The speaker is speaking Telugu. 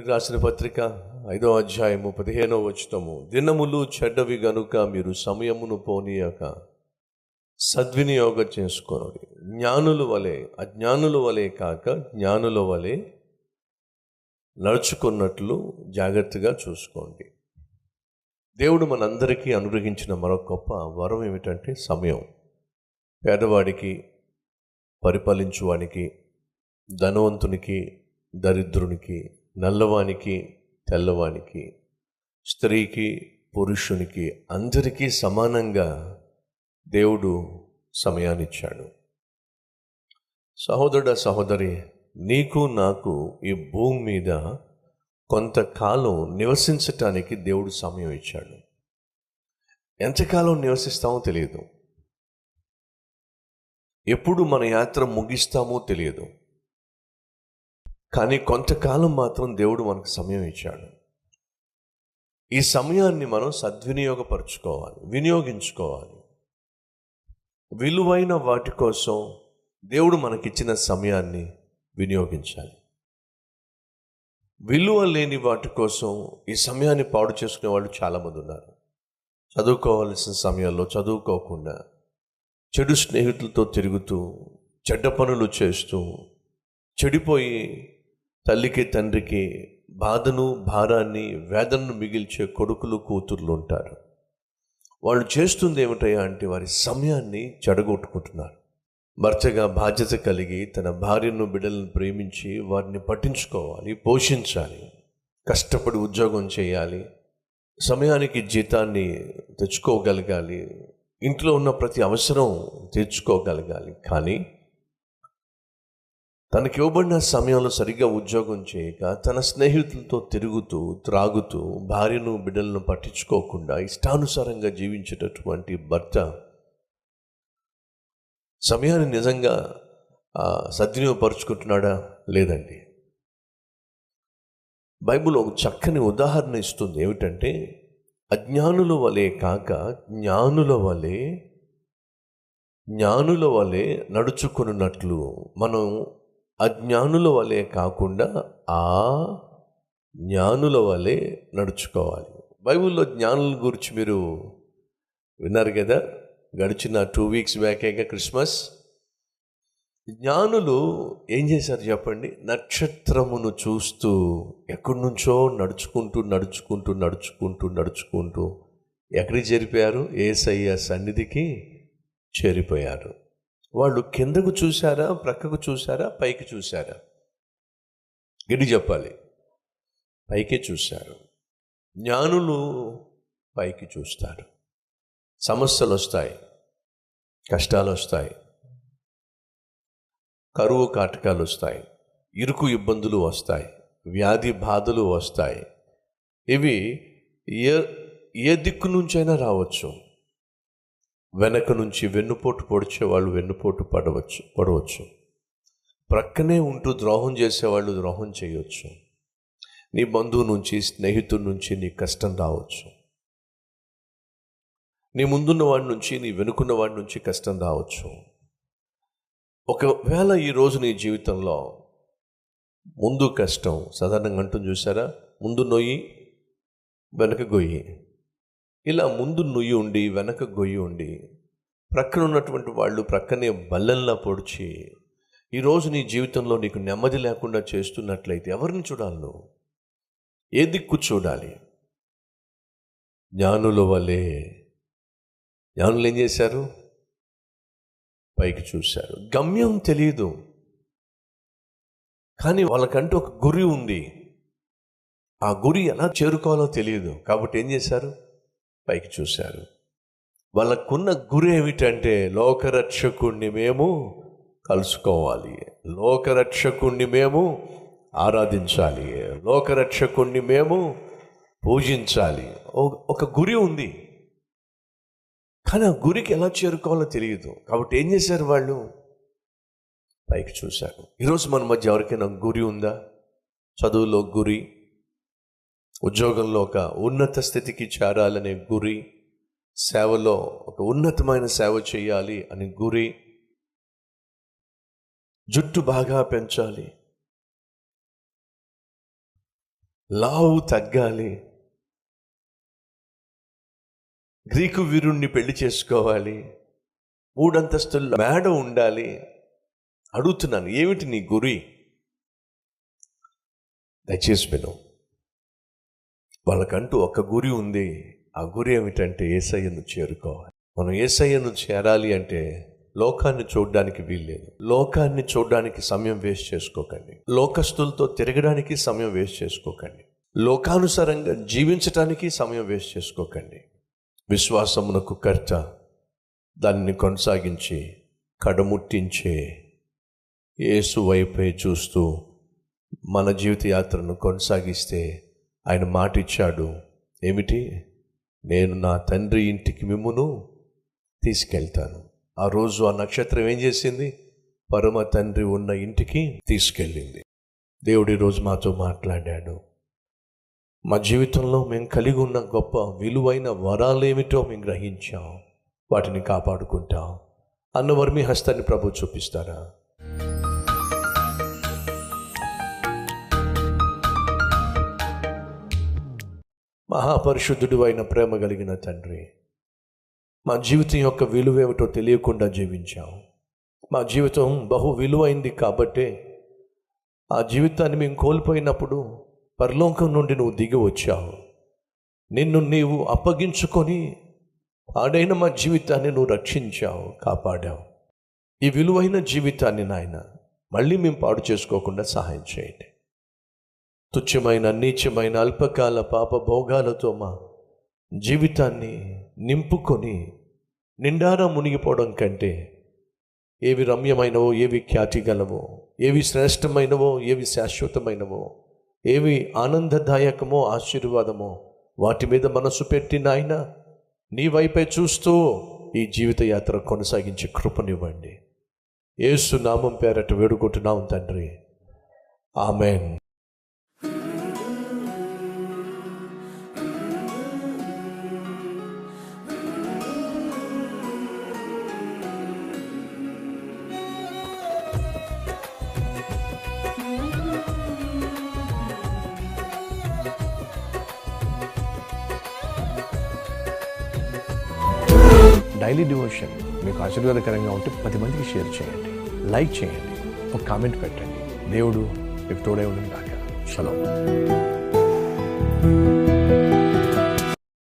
కొరింథీయులకు రాసిన పత్రిక 5వ అధ్యాయము 15వ వచనము. దినములు చెడ్డవి గనుక మీరు సమయమును పోనీయక సద్వినియోగం చేసుకోండి. జ్ఞానుల వలె అజ్ఞానుల వలె కాక జ్ఞానుల వలె నడుచుకున్నట్లు జాగ్రత్తగా చూసుకోండి. దేవుడు మనందరికీ అనుగ్రహించిన మరొక గొప్ప వరం ఏమిటంటే సమయం. పేదవాడికి, పరిపాలించువానికి, ధనవంతునికి, దరిద్రునికి, నల్లవానికి, తెల్లవానికి, స్త్రీకి, పురుషునికి అందరికీ సమానంగా దేవుడు సమయాన్ని ఇచ్చాడు. సహోదరుడా, సహోదరి, నీకు నాకు ఈ భూమి మీద కొంతకాలం నివసించటానికి దేవుడు సమయం ఇచ్చాడు. ఎంతకాలం నివసిస్తామో తెలియదు, ఎప్పుడు మన యాత్ర ముగిస్తామో తెలియదు. కానీ కొంతకాలం మాత్రం దేవుడు మనకు సమయం ఇచ్చాడు. ఈ సమయాన్ని మనం సద్వినియోగపరచుకోవాలి, వినియోగించుకోవాలి. విలువైన వాటి కోసం దేవుడు మనకిచ్చిన సమయాన్ని వినియోగించాలి. విలువ లేని వాటి కోసం ఈ సమయాన్ని పాడు చేసుకునే వాళ్ళు చాలామంది ఉన్నారు. చదువుకోవాల్సిన సమయాల్లో చదువుకోకుండా చెడు స్నేహితులతో తిరుగుతూ, చెడ్డ పనులు చేస్తూ, చెడిపోయి తల్లికి తండ్రికి బాధను, భారాన్ని, వేదనను మిగిల్చే కొడుకులు, కూతుర్లు ఉంటారు. వాళ్ళు చేస్తుంది ఏమిటయ్యా అంటే వారి సమయాన్ని చెడగొట్టుకుంటున్నారు. భర్తగా బాధ్యత కలిగి తన భార్యను, బిడ్డలను ప్రేమించి వారిని పట్టించుకోవాలి, పోషించాలి, కష్టపడి ఉద్యోగం చేయాలి, సమయానికి జీతాన్ని తెచ్చుకోగలగాలి, ఇంట్లో ఉన్న ప్రతి అవసరం తీర్చుకోగలగాలి. కానీ తనకి ఇవ్వబడిన సమయంలో సరిగ్గా ఉద్యోగం చేయక, తన స్నేహితులతో తిరుగుతూ, త్రాగుతూ, భార్యను, బిడ్డలను పట్టించుకోకుండా ఇష్టానుసారంగా జీవించేటటువంటి భర్త సమయాన్ని నిజంగా సద్వినియోగపరుచుకుంటున్నాడా? లేదండి. బైబిల్ ఒక చక్కని ఉదాహరణ ఇస్తుంది. ఏమిటంటే, అజ్ఞానుల వలె కాక జ్ఞానుల వలె నడుచుకున్నట్లు మనం అజ్ఞానుల వలె కాకుండా ఆ జ్ఞానుల వలె నడుచుకోవాలి. బైబిల్లో జ్ఞానుల గురించి మీరు విన్నారు కదా. గడిచిన 2 వీక్స్ బ్యాకేగా క్రిస్మస్. జ్ఞానులు ఏం చేశారు చెప్పండి? నక్షత్రమును చూస్తూ ఎక్కడి నుంచో నడుచుకుంటూ ఎక్కడికి చేరిపోయారు? యేసయ్య సన్నిధికి చేరిపోయారు. వాళ్ళు కిందకు చూశారా, ప్రక్కకు చూశారా, పైకి చూశారా? గడి చెప్పాలి. పైకే చూశారు. జ్ఞానులు పైకి చూస్తారు. సమస్యలు వస్తాయి, కష్టాలు వస్తాయి, కరువు కాటకాలు వస్తాయి, ఇరుకు ఇబ్బందులు వస్తాయి, వ్యాధి బాధలు వస్తాయి. ఇవి ఏ దిక్కు నుంచైనా రావచ్చు. వెనక నుంచి వెన్నుపోటు పొడిచే వాళ్ళు వెన్నుపోటు పడవచ్చు. ప్రక్కనే ఉంటూ ద్రోహం చేసేవాళ్ళు ద్రోహం చేయవచ్చు. నీ బంధువు నుంచి, స్నేహితుడి నుంచి నీ కష్టం రావచ్చు. నీ ముందున్న వాడి నుంచి, నీ వెనుకున్న వాడి నుంచి కష్టం రావచ్చు. ఒకవేళ ఈరోజు నీ జీవితంలో ముందు కష్టం, సాధారణంగా అంటుంది చూసారా, ముందు నొయ్యి వెనక గొయ్యి. ఇలా ముందు నుయ్యి ఉండి వెనక గొయ్యి ఉండి ప్రక్కన ఉన్నటువంటి వాళ్ళు ప్రక్కనే బల్లెల్లా పొడిచి ఈరోజు నీ జీవితంలో నీకు నెమ్మది లేకుండా చేస్తున్నట్లయితే ఎవరిని చూడాలి? నువ్వు ఏ దిక్కు చూడాలి? జ్ఞానుల వలె. జ్ఞానులు ఏం చేశారు? పైకి చూశారు. గమ్యం తెలియదు, కానీ వాళ్ళకంటూ ఒక గురి ఉంది. ఆ గురి ఎలా చేరుకోవాలో తెలియదు. కాబట్టి ఏం చేశారు? పైకి చూశారు. వాళ్ళకున్న గురి ఏమిటంటే, లోకరక్షకుణ్ణి మేము కలుసుకోవాలి, లోకరక్షకుణ్ణి మేము ఆరాధించాలి, లోకరక్షకుణ్ణి మేము పూజించాలి. ఒక గురి ఉంది, కానీ ఆ గురికి ఎలా చేరుకోవాలో తెలియదు. కాబట్టి ఏం చేశారు? వాళ్ళు పైకి చూశారు. ఈరోజు మన మధ్య ఎవరికైనా గురి ఉందా? చదువులో గురి, ఉద్యోగంలో ఒక ఉన్నత స్థితికి చేరాలనే గురి, సేవలో ఒక ఉన్నతమైన సేవ చేయాలి అని గురి, జుట్టు బాగా పెంచాలి, లావు తగ్గాలి, గ్రీకు వీరుణ్ణి పెళ్లి చేసుకోవాలి, 3 అంతస్తుల మేడ ఉండాలి. అడుగుతున్నాను, ఏమిటి నీ గురి? దయచేసి విను. వాళ్ళకంటూ ఒక గురి ఉంది. ఆ గురి ఏమిటంటే యేసయ్యను చేరుకోవాలి. మనం యేసయ్యను చేరాలి అంటే లోకాన్ని చూడడానికి వీల్లేదు. లోకాన్ని చూడడానికి సమయం వేస్ట్ చేసుకోకండి. లోకస్తులతో తిరగడానికి సమయం వేస్ట్ చేసుకోకండి. లోకానుసారంగా జీవించటానికి సమయం వేస్ట్ చేసుకోకండి. విశ్వాసమునకు కర్త, దానిని కొనసాగించి కడముట్టించే యేసు వైపే చూస్తూ మన జీవిత యాత్రను కొనసాగిస్తే ఆయన మాట ఇచ్చాడు. ఏమిటి? నేను నా తండ్రి ఇంటికి మిమ్మును తీసుకెళ్తాను. ఆ రోజు ఆ నక్షత్రం ఏం చేసింది? పరమ తండ్రి ఉన్న ఇంటికి తీసుకెళ్ళింది. దేవుడు ఈరోజు మాతో మాట్లాడాడు. మా జీవితంలో మేము కలిగి ఉన్న గొప్ప విలువైన వరాలు ఏమిటో మేము గ్రహించాం, వాటిని కాపాడుకుంటాం అన్నవారు మీ హస్తాన్ని ప్రభు చూపిస్తారా? మహాపరిశుద్ధుడు అయిన ప్రేమ కలిగిన తండ్రి, మా జీవితం యొక్క విలువేమిటో తెలియకుండా జీవించాం. మా జీవితం బహు విలువైంది కాబట్టే ఆ జీవితాన్ని మేము కోల్పోయినప్పుడు పరలోకం నుండి నువ్వు దిగి వచ్చావు. నిన్ను నీవు అప్పగించుకొని పాడైన మా జీవితాన్ని నువ్వు రక్షించావు, కాపాడావు. ఈ విలువైన జీవితాన్ని నాయన మళ్ళీ మేము పాడు చేసుకోకుండా సహాయం చేయండి. తుచ్చమైన, నీచమైన, అల్పకాల పాప భోగాలతో మా జీవితాన్ని నింపుకొని నిండారా మునిగిపోవడం కంటే ఏవి రమ్యమైనవో, ఏవి ఖ్యాతి గలవో, ఏవి శ్రేష్టమైనవో, ఏవి శాశ్వతమైనవో, ఏవి ఆనందదాయకమో, ఆశీర్వాదమో వాటి మీద మనసు పెట్టి నాయన నీ వైపే చూస్తూ ఈ జీవిత యాత్ర కొనసాగించే కృపనివ్వండి. యేసు నామం పేరట వేడుకుంటున్నాం తండ్రి, ఆమెన్. డైలీ డివోషన్ మీకు ఆశీర్వాదకరంగా ఉంటే 10 మందికి షేర్ చేయండి, లైక్ చేయండి, ఒక కామెంట్ పెట్టండి. దేవుడు మీకు తోడై ఉండును గాక. షలోమ్.